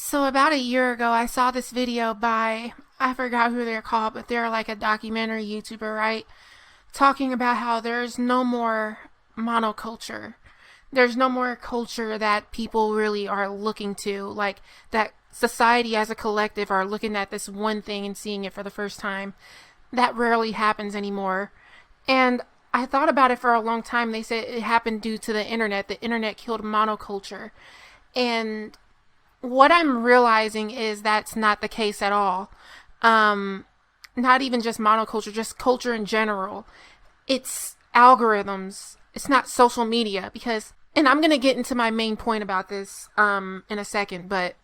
So about a year ago, I saw this video by, I forgot who they're called, but they're like a documentary YouTuber, right? Talking about how there's no more monoculture. There's no more culture that people really are looking to. Like, that society as a collective are looking at this one thing and seeing it for the first time. That rarely happens anymore. And I thought about it for a long time. They said it happened due to the internet. The internet killed monoculture. And what I'm realizing is that's not the case at all. Not even just monoculture, just culture in general. It's algorithms. It's not social media because, and I'm going to get into my main point about this in a second, but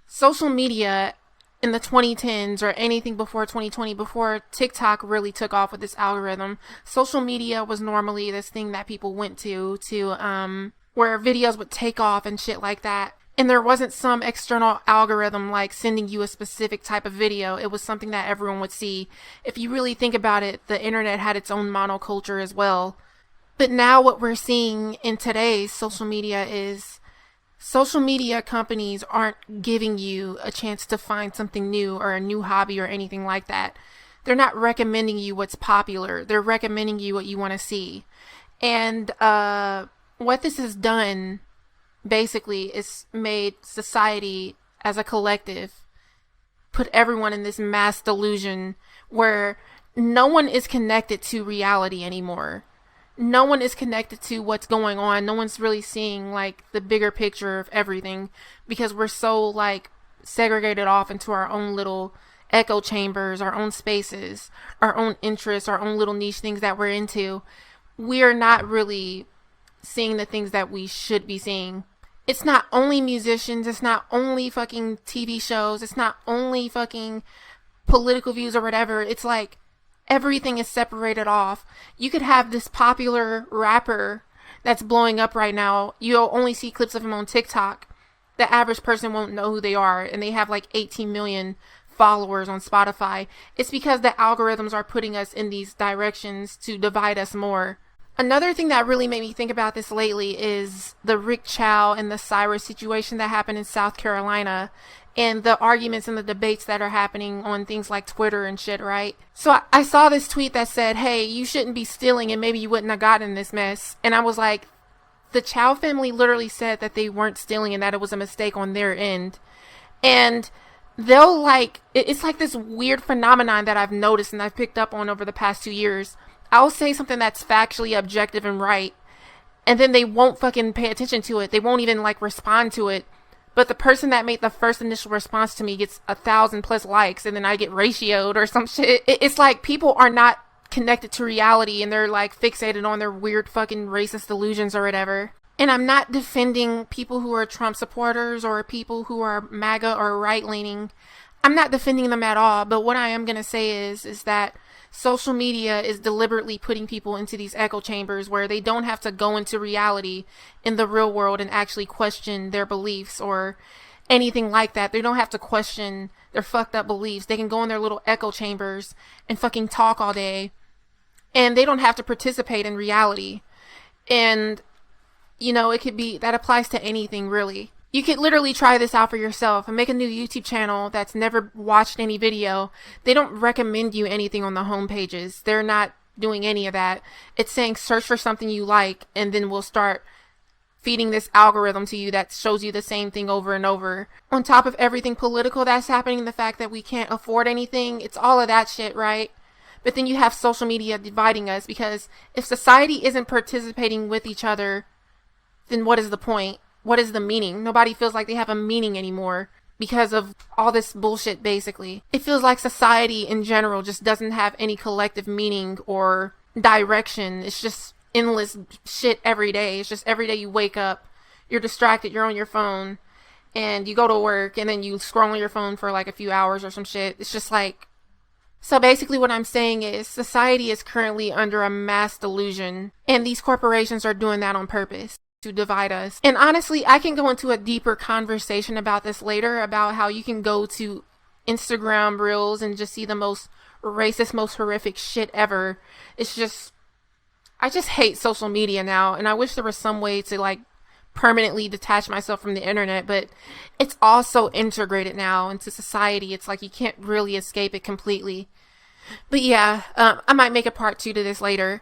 social media in the 2010s or anything before 2020, before TikTok really took off with this algorithm, social media was normally this thing that people went to where videos would take off and shit like that. And there wasn't some external algorithm like sending you a specific type of video. It was something that everyone would see. If you really think about it, the internet had its own monoculture as well. But now what we're seeing in today's social media is social media companies aren't giving you a chance to find something new or a new hobby or anything like that. They're not recommending you what's popular. They're recommending you what you want to see. And what this has done basically is made society as a collective put everyone in this mass delusion where no one is connected to reality anymore. No one is connected to what's going on. No one's really seeing like the bigger picture of everything because we're so like segregated off into our own little echo chambers, our own spaces, our own interests, our own little niche things that we're into. We are not really seeing the things that we should be seeing. It's not only musicians, it's not only fucking TV shows, it's not only fucking political views or whatever. It's like everything is separated off. You could have this popular rapper that's blowing up right now. You'll only see clips of him on TikTok. The average person won't know who they are, and they have like 18 million followers on Spotify. It's because the algorithms are putting us in these directions to divide us more. Another thing that really made me think about this lately is the Rick Chow and the Cyrus situation that happened in South Carolina and the arguments and the debates that are happening on things like Twitter and shit, right? So I saw this tweet that said, hey, you shouldn't be stealing and maybe you wouldn't have gotten this mess. And I was like, the Chow family literally said that they weren't stealing and that it was a mistake on their end. And they'll like, it's like this weird phenomenon that I've noticed and I've picked up on over the past 2 years. I'll say something that's factually objective and right, and then they won't fucking pay attention to it. They won't even like respond to it. But the person that made the first initial response to me gets 1,000+ likes, and then I get ratioed or some shit. It's like people are not connected to reality, and they're like fixated on their weird fucking racist delusions or whatever. And I'm not defending people who are Trump supporters or people who are MAGA or right-leaning. I'm not defending them at all. But what I am gonna say is that social media is deliberately putting people into these echo chambers where they don't have to go into reality in the real world and actually question their beliefs or anything like that. They don't have to question their fucked up beliefs. They can go in their little echo chambers and fucking talk all day, and they don't have to participate in reality. And, you know, it could be, that applies to anything really. You could literally try this out for yourself and make a new YouTube channel that's never watched any video. They don't recommend you anything on the home pages. They're not doing any of that. It's saying search for something you like, and then we'll start feeding this algorithm to you that shows you the same thing over and over. On top of everything political that's happening, the fact that we can't afford anything, it's all of that shit, right? But then you have social media dividing us, because if society isn't participating with each other, then what is the point? What is the meaning? Nobody feels like they have a meaning anymore because of all this bullshit, basically. It feels like society in general just doesn't have any collective meaning or direction. It's just endless shit every day. It's just every day you wake up, you're distracted, you're on your phone, and you go to work, and then you scroll on your phone for like a few hours or some shit. It's just like... So basically what I'm saying is society is currently under a mass delusion, and these corporations are doing that on purpose to divide us. And honestly, I can go into a deeper conversation about this later, about how you can go to Instagram reels and just see the most racist, most horrific shit ever. It's just, I just hate social media now, and I wish there was some way to like permanently detach myself from the internet, but it's all so integrated now into society. It's like you can't really escape it completely. But yeah, I might make a part 2 to this later.